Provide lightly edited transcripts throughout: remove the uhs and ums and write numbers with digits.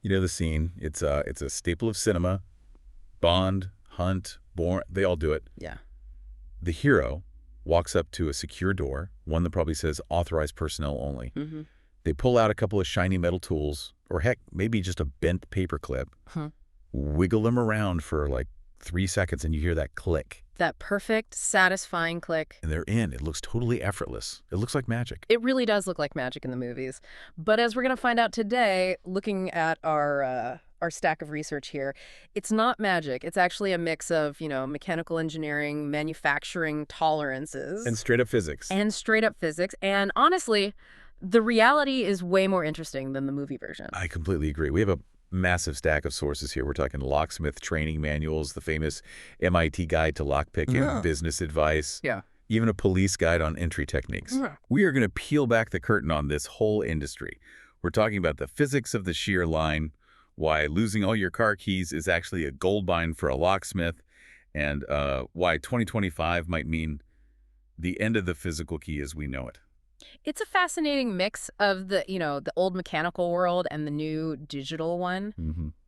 You know the scene. It's a staple of cinema. Bond, Hunt, Bourne, they all do it. Yeah. The hero walks up to a secure door, one that probably says authorized personnel only. Mm-hmm. They pull out a couple of shiny metal tools, or heck, maybe just a bent paper clip, wiggle them around for like 3 seconds, and you hear that click. That perfect, satisfying click. And they're in. It looks totally effortless. It looks like magic. It really does look like magic in the movies. But as we're going to find out today, looking at our stack of research here, it's not magic. It's actually a mix of, mechanical engineering, manufacturing tolerances. And straight up physics. And straight up physics. And honestly, the reality is way more interesting than the movie version. I completely agree. We have a massive stack of sources here. We're talking locksmith training manuals, the famous MIT guide to lockpicking, business advice, even a police guide on entry techniques. We are going to peel back the curtain on this whole industry. We're talking about the physics of the shear line, why losing all your car keys is actually a gold mine for a locksmith, and why 2025 might mean the end of the physical key as we know it. It's a fascinating mix of the old mechanical world and the new digital one.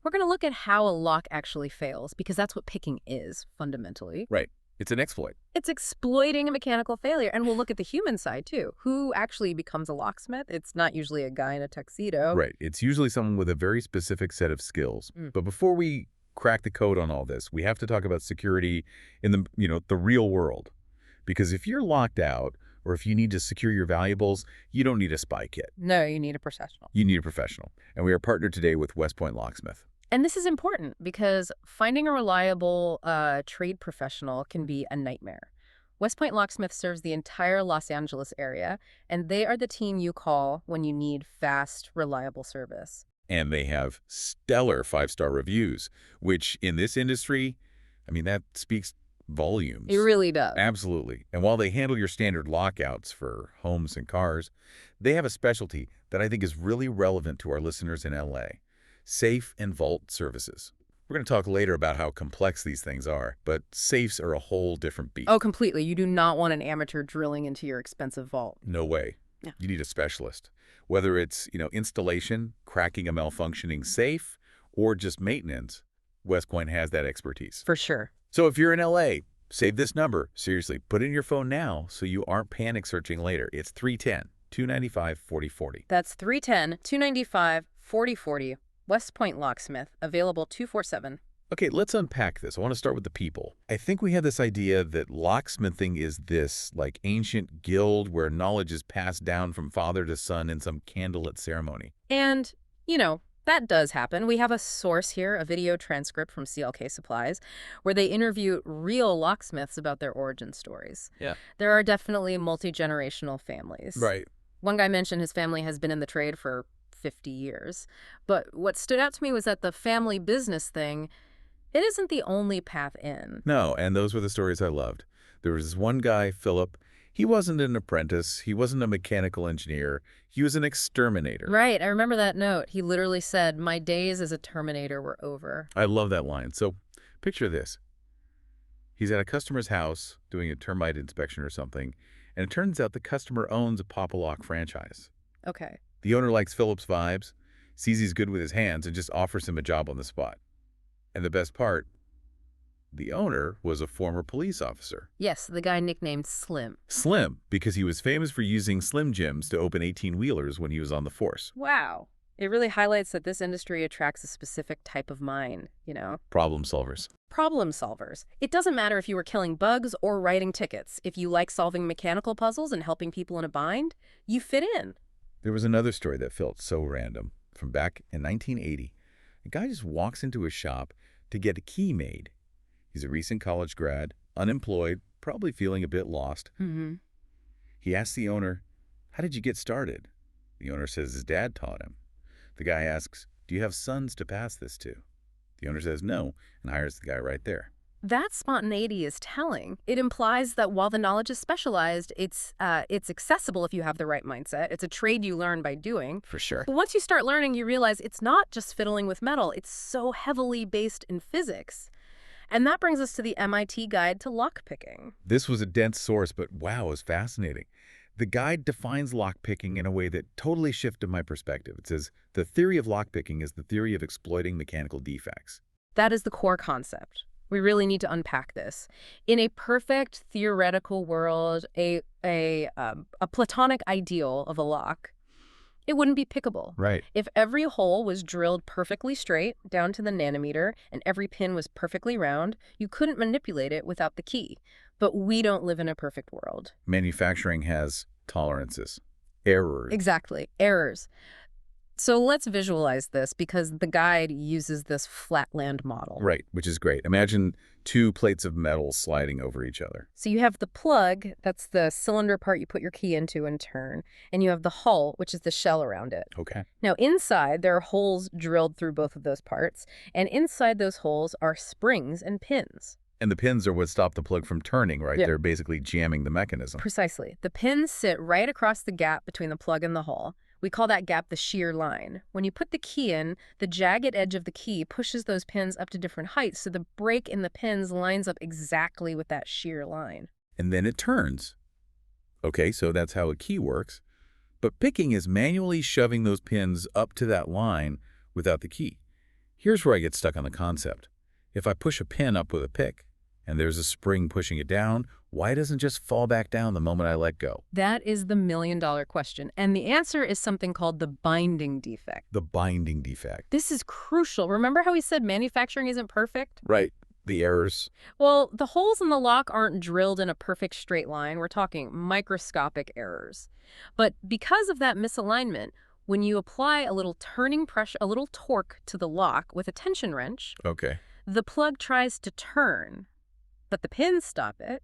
We're going to look at how a lock actually fails, because that's what picking is, fundamentally. Right. It's an exploit. It's exploiting a mechanical failure. And we'll look at the human side, too. Who actually becomes a locksmith? It's not usually a guy in a tuxedo. Right. It's usually someone with a very specific set of skills. But before we crack the code on all this, we have to talk about security in the real world. Because if you're locked out, or if you need to secure your valuables, you don't need a spy kit. No, you need a professional. You need a professional. And we are partnered today with West Point Locksmith. And this is important because finding a reliable trade professional can be a nightmare. West Point Locksmith serves the entire Los Angeles area, and they are the team you call when you need fast, reliable service. And they have stellar 5-star reviews, which in this industry, that speaks volumes. It really does. Absolutely. And while they handle your standard lockouts for homes and cars, they have a specialty that I think is really relevant to our listeners in LA: safe and vault services. We're going to talk later about how complex these things are, but safes are a whole different beast. Oh, completely. You do not want an amateur drilling into your expensive vault. No way. Yeah. You need a specialist. Whether it's, installation, cracking a malfunctioning safe, or just maintenance, West Point has that expertise. For sure. So if you're in LA, save this number. Seriously, put it in your phone now so you aren't panic searching later. It's 310-295-4040. That's 310-295-4040. West Point Locksmith, available 24/7. Okay, let's unpack this. I want to start with the people. I think we have this idea that locksmithing is this ancient guild where knowledge is passed down from father to son in some candlelit ceremony. And, that does happen. We have a source here, a video transcript from CLK Supplies, where they interview real locksmiths about their origin stories. Yeah. There are definitely multi-generational families. Right. One guy mentioned his family has been in the trade for 50 years. But what stood out to me was that the family business thing, it isn't the only path in. No, and those were the stories I loved. There was this one guy, Philip. He wasn't an apprentice. He wasn't a mechanical engineer. He was an exterminator. Right. I remember that note. He literally said, "My days as a Terminator were over." I love that line. So picture this. He's at a customer's house doing a termite inspection or something, and it turns out the customer owns a Pop-A-Lock franchise. Okay. The owner likes Philip's vibes, sees he's good with his hands, and just offers him a job on the spot. And the best part, the owner was a former police officer. Yes, the guy nicknamed Slim. Slim, because he was famous for using Slim Jims to open 18-wheelers when he was on the force. Wow. It really highlights that this industry attracts a specific type of mind, Problem solvers. Problem solvers. It doesn't matter if you were killing bugs or writing tickets. If you like solving mechanical puzzles and helping people in a bind, you fit in. There was another story that felt so random. From back in 1980, a guy just walks into a shop to get a key made. He's a recent college grad, unemployed, probably feeling a bit lost. He asks the owner, "How did you get started?" The owner says his dad taught him. The guy asks, "Do you have sons to pass this to?" The owner says no and hires the guy right there. That spontaneity is telling. It implies that while the knowledge is specialized, it's accessible if you have the right mindset. It's a trade you learn by doing. For sure. But once you start learning, you realize it's not just fiddling with metal. It's so heavily based in physics. And that brings us to the MIT guide to lockpicking. This was a dense source, but wow, it was fascinating. The guide defines lockpicking in a way that totally shifted my perspective. It says, the theory of lockpicking is the theory of exploiting mechanical defects. That is the core concept. We really need to unpack this. In a perfect theoretical world, a platonic ideal of a lock, it wouldn't be pickable. Right. If every hole was drilled perfectly straight, down to the nanometer, and every pin was perfectly round, you couldn't manipulate it without the key. But we don't live in a perfect world. Manufacturing has tolerances, errors. Exactly, errors. So let's visualize this because the guide uses this flatland model. Right, which is great. Imagine two plates of metal sliding over each other. So you have the plug, that's the cylinder part you put your key into and turn, and you have the hull, which is the shell around it. Okay. Now inside, there are holes drilled through both of those parts, and inside those holes are springs and pins. And the pins are what stop the plug from turning, right? Yeah. They're basically jamming the mechanism. Precisely. The pins sit right across the gap between the plug and the hull. We call that gap the shear line. When you put the key in, the jagged edge of the key pushes those pins up to different heights, so the break in the pins lines up exactly with that shear line. And then it turns. Okay, so that's how a key works. But picking is manually shoving those pins up to that line without the key. Here's where I get stuck on the concept. If I push a pin up with a pick, and there's a spring pushing it down, why doesn't it just fall back down the moment I let go? That is the million-dollar question, and the answer is something called the binding defect. The binding defect. This is crucial. Remember how we said manufacturing isn't perfect? Right. The errors. Well, the holes in the lock aren't drilled in a perfect straight line. We're talking microscopic errors. But because of that misalignment, when you apply a little turning pressure, a little torque to the lock with a tension wrench, Okay. the plug tries to turn, but the pins stop it.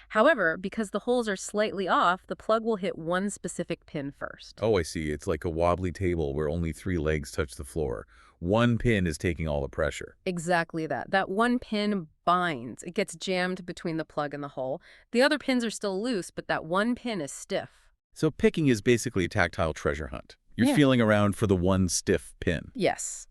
However, because the holes are slightly off, the plug will hit one specific pin first. Oh, I see. It's like a wobbly table where only 3 legs touch the floor. One pin is taking all the pressure. Exactly that. That one pin binds. It gets jammed between the plug and the hole. The other pins are still loose, but that one pin is stiff. So picking is basically a tactile treasure hunt. You're Yeah. feeling around for the one stiff pin. Yes.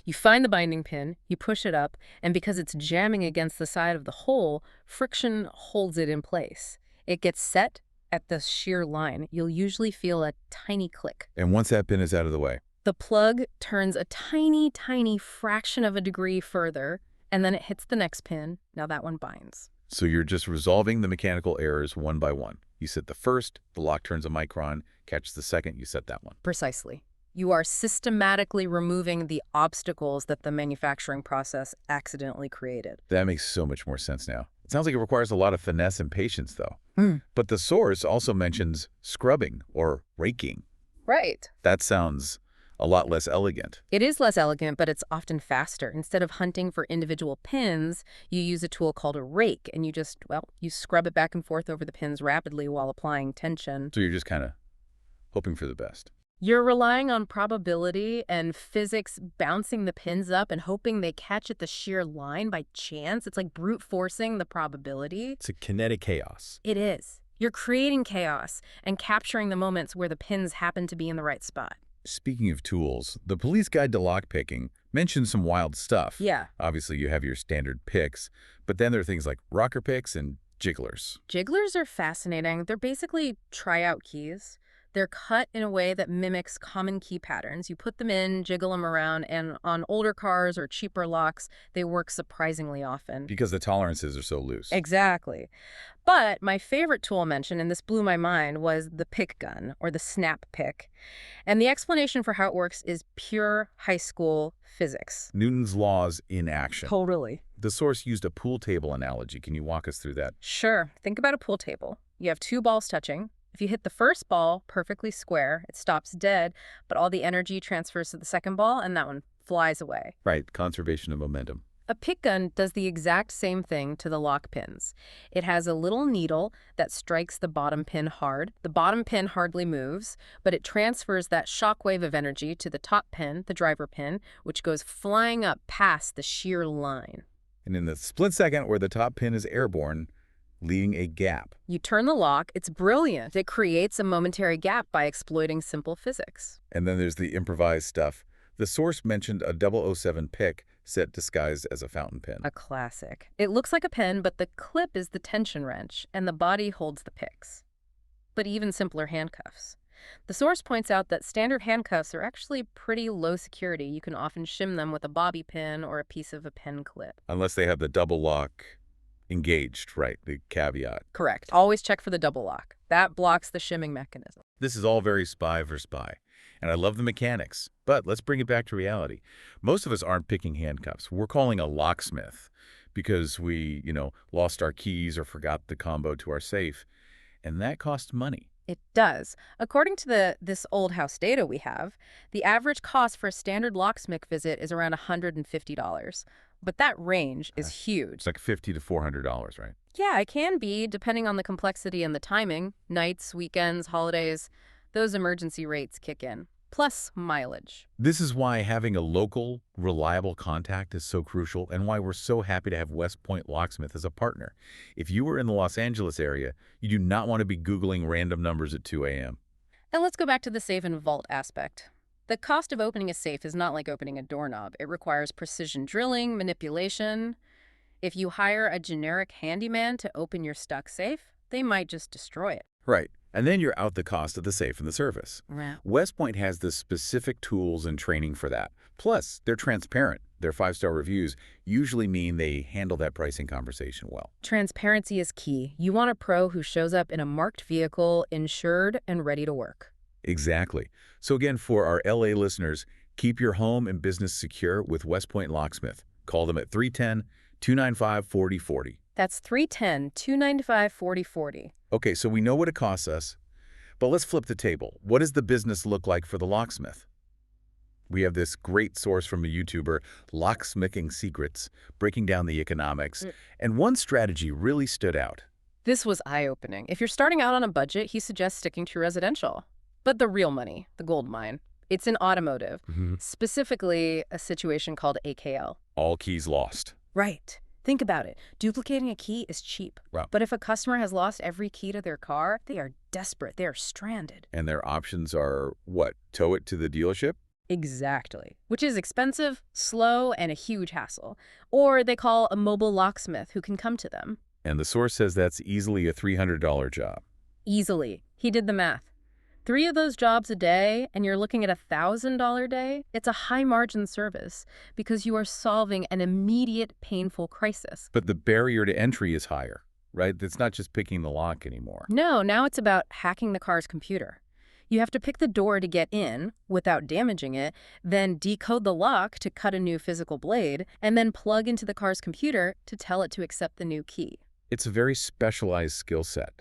You find the binding pin, you push it up, and because it's jamming against the side of the hole, friction holds it in place. It gets set at the shear line. You'll usually feel a tiny click. And once that pin is out of the way, The plug turns a tiny, tiny fraction of a degree further, and then it hits the next pin. Now that one binds. so you're just resolving the mechanical errors one by one. You set the first, the lock turns a micron, catch the second, you set that one. Precisely. You are systematically removing the obstacles that the manufacturing process accidentally created. That makes so much more sense now. It sounds like it requires a lot of finesse and patience, though. But the source also mentions scrubbing or raking. Right. That sounds a lot less elegant. It is less elegant, but it's often faster. Instead of hunting for individual pins, you use a tool called a rake, and you scrub it back and forth over the pins rapidly while applying tension. So you're just kind of hoping for the best. You're relying on probability and physics bouncing the pins up and hoping they catch at the shear line by chance. It's like brute forcing the probability. It's a kinetic chaos. It is. You're creating chaos and capturing the moments where the pins happen to be in the right spot. Speaking of tools, the Police Guide to Lockpicking mentions some wild stuff. Yeah. Obviously, you have your standard picks, but then there are things like rocker picks and jigglers. Jigglers are fascinating. They're basically tryout keys. They're cut in a way that mimics common key patterns. You put them in, jiggle them around, and on older cars or cheaper locks, they work surprisingly often. Because the tolerances are so loose. Exactly. But my favorite tool mentioned, and this blew my mind, was the pick gun, or the snap pick. And the explanation for how it works is pure high school physics. Newton's laws in action. Totally. The source used a pool table analogy. Can you walk us through that? Sure. Think about a pool table. You have 2 balls touching. If you hit the first ball perfectly square, it stops dead, but all the energy transfers to the second ball, and that one flies away. Right, conservation of momentum. A pick gun does the exact same thing to the lock pins. It has a little needle that strikes the bottom pin hard. The bottom pin hardly moves, but it transfers that shockwave of energy to the top pin, the driver pin, which goes flying up past the shear line. And in the split second where the top pin is airborne, leaving a gap. You turn the lock, it's brilliant. It creates a momentary gap by exploiting simple physics. And then there's the improvised stuff. The source mentioned a 007 pick set disguised as a fountain pen. A classic. It looks like a pen, but the clip is the tension wrench, and the body holds the picks. but even simpler handcuffs. The source points out that standard handcuffs are actually pretty low security. You can often shim them with a bobby pin or a piece of a pen clip. Unless they have the double lock engaged, right? The caveat. Correct. Always check for the double lock. That blocks the shimming mechanism. This is all very spy for spy. And I love the mechanics. But let's bring it back to reality. Most of us aren't picking handcuffs. We're calling a locksmith because we, lost our keys or forgot the combo to our safe. And that costs money. It does. According to this old house data we have, the average cost for a standard locksmith visit is around $150. But that range is huge. It's like $50 to $400, right? Yeah, it can be, depending on the complexity and the timing. Nights, weekends, holidays, those emergency rates kick in. Plus mileage. This is why having a local, reliable contact is so crucial and why we're so happy to have West Point Locksmith as a partner. If you were in the Los Angeles area, you do not want to be Googling random numbers at 2 a.m. And let's go back to the safe and vault aspect. The cost of opening a safe is not like opening a doorknob. It requires precision drilling, manipulation. If you hire a generic handyman to open your stuck safe, they might just destroy it. Right. And then you're out the cost of the safe and the service. Right. West Point has the specific tools and training for that. Plus, they're transparent. Their 5-star reviews usually mean they handle that pricing conversation well. Transparency is key. You want a pro who shows up in a marked vehicle, insured, and ready to work. Exactly. So again, for our LA listeners, keep your home and business secure with West Point Locksmith. Call them at 310-295-4040. That's 310-295-4040. Okay, so we know what it costs us, but let's flip the table. What does the business look like for the locksmith? We have this great source from a YouTuber, Locksmithing Secrets, breaking down the economics, and one strategy really stood out. This was eye-opening. If you're starting out on a budget, he suggests sticking to residential. But the real money, the gold mine, it's in automotive, specifically a situation called AKL. All keys lost. Right. Think about it. Duplicating a key is cheap. Wow. But if a customer has lost every key to their car, they are desperate. They are stranded. And their options are, what, tow it to the dealership? Exactly. Which is expensive, slow, and a huge hassle. Or they call a mobile locksmith who can come to them. And the source says that's easily a $300 job. Easily. He did the math. 3 of those jobs a day, and you're looking at a $1,000 day, it's a high-margin service because you are solving an immediate, painful crisis. But the barrier to entry is higher, right? It's not just picking the lock anymore. No, now it's about hacking the car's computer. You have to pick the door to get in without damaging it, then decode the lock to cut a new physical blade, and then plug into the car's computer to tell it to accept the new key. It's a very specialized skill set.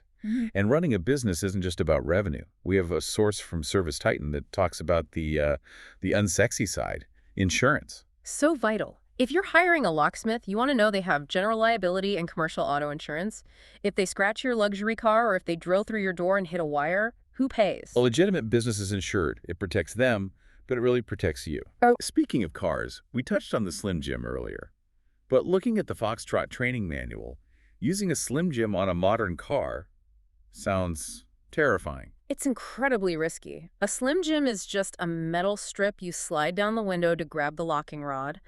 And running a business isn't just about revenue. We have a source from Service Titan that talks about the unsexy side, insurance. So vital. If you're hiring a locksmith, you want to know they have general liability and commercial auto insurance. If they scratch your luxury car or if they drill through your door and hit a wire, who pays? A legitimate business is insured. It protects them, but it really protects you. Speaking of cars, we touched on the Slim Jim earlier. But looking at the Foxtrot training manual, using a Slim Jim on a modern car sounds terrifying. It's incredibly risky. A Slim Jim is just a metal strip you slide down the window to grab the locking rod.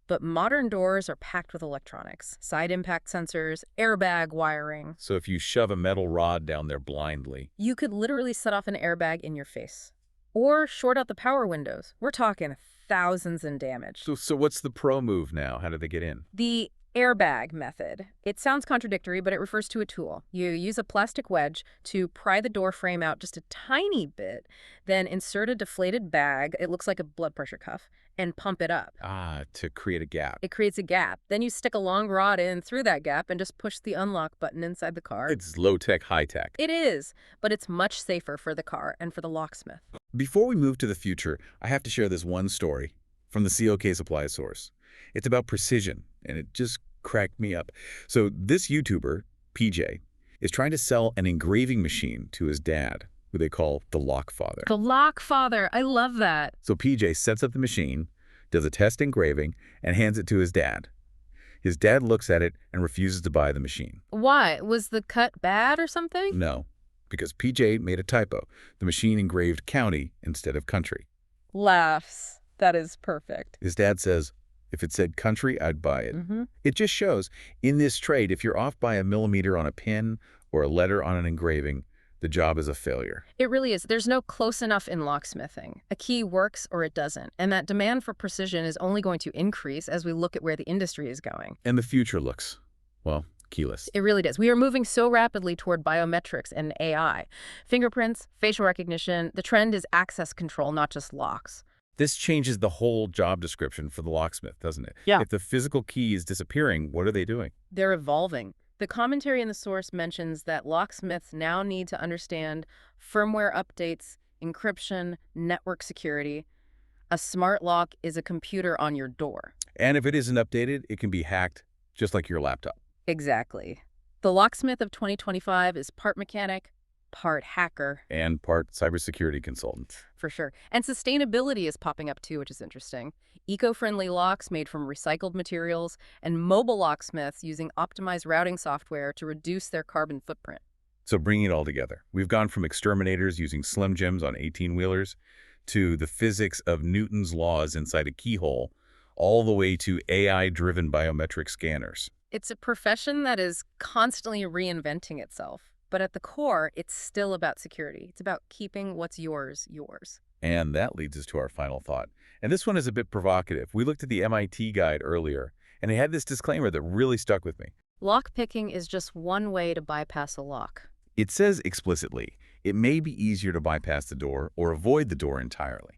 But modern doors are packed with electronics, side impact sensors, airbag wiring. So if you shove a metal rod down there blindly, you could literally set off an airbag in your face. Or short out the power windows. We're talking thousands in damage. So what's the pro move now? How do they get in? The airbag method. It sounds contradictory, but it refers to a tool. You use a plastic wedge to pry the door frame out just a tiny bit, then insert a deflated bag, it looks like a blood pressure cuff, and pump it up. To create a gap. It creates a gap. Then you stick a long rod in through that gap and just push the unlock button inside the car. It's low-tech, high-tech. It is, but it's much safer for the car and for the locksmith. Before we move to the future, I have to share this one story from the COK supply source. It's about precision, and it just cracked me up. So this YouTuber, PJ, is trying to sell an engraving machine to his dad, who they call the Lockfather. The Lockfather. I love that. So PJ sets up the machine, does a test engraving, and hands it to his dad. His dad looks at it and refuses to buy the machine. Why? Was the cut bad or something? No, because PJ made a typo. The machine engraved county instead of country. Laughs. That is perfect. His dad says, if it said country, I'd buy it. It just shows, in this trade, if you're off by a millimeter on a pin or a letter on an engraving, the job is a failure. It really is. There's no close enough in locksmithing. A key works or it doesn't, and that demand for precision is only going to increase as we look at where the industry is going. And the future looks, well, keyless. It really does. We are moving so rapidly toward biometrics and AI. Fingerprints, facial recognition, the trend is access control, not just locks. This changes the whole job description for the locksmith, doesn't it? Yeah. If the physical key is disappearing, what are they doing? They're evolving. The commentary in the source mentions that locksmiths now need to understand firmware updates, encryption, network security. A smart lock is a computer on your door. And if it isn't updated, it can be hacked, just like your laptop. Exactly. The locksmith of 2025 is part mechanic, part hacker. And part cybersecurity consultant. For sure. And sustainability is popping up too, which is interesting. Eco-friendly locks made from recycled materials and mobile locksmiths using optimized routing software to reduce their carbon footprint. So bringing it all together, we've gone from exterminators using Slim Jims on 18-wheelers to the physics of Newton's laws inside a keyhole, all the way to AI-driven biometric scanners. It's a profession that is constantly reinventing itself. But at the core, it's still about security. It's about keeping what's yours, yours. And that leads us to our final thought. And this one is a bit provocative. We looked at the MIT guide earlier, and it had this disclaimer that really stuck with me. Lock-picking is just one way to bypass a lock. It says explicitly, it may be easier to bypass the door or avoid the door entirely.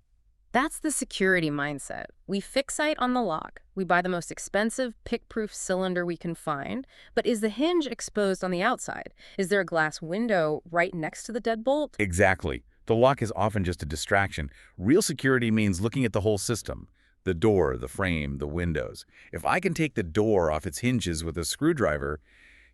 That's the security mindset. We fixate on the lock. We buy the most expensive, pick-proof cylinder we can find. But is the hinge exposed on the outside? Is there a glass window right next to the deadbolt? Exactly. The lock is often just a distraction. Real security means looking at the whole system. The door, the frame, the windows. If I can take the door off its hinges with a screwdriver,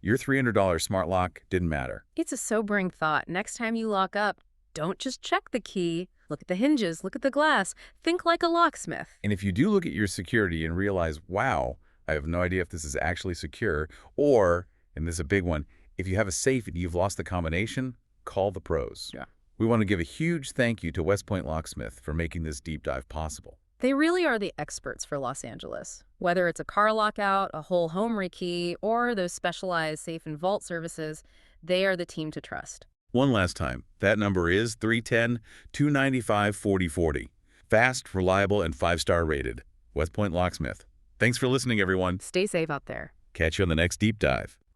your $300 smart lock didn't matter. It's a sobering thought. Next time you lock up, don't just check the key. Look at the hinges, look at the glass. Think like a locksmith. And if you do look at your security and realize, wow, I have no idea if this is actually secure, or, and this is a big one, if you have a safe and you've lost the combination, call the pros. Yeah. We want to give a huge thank you to West Point Locksmith for making this deep dive possible. They really are the experts for Los Angeles. Whether it's a car lockout, a whole home rekey, or those specialized safe and vault services, they are the team to trust. One last time, that number is 310-295-4040. Fast, reliable, and 5-star rated. West Point Locksmith. Thanks for listening, everyone. Stay safe out there. Catch you on the next deep dive.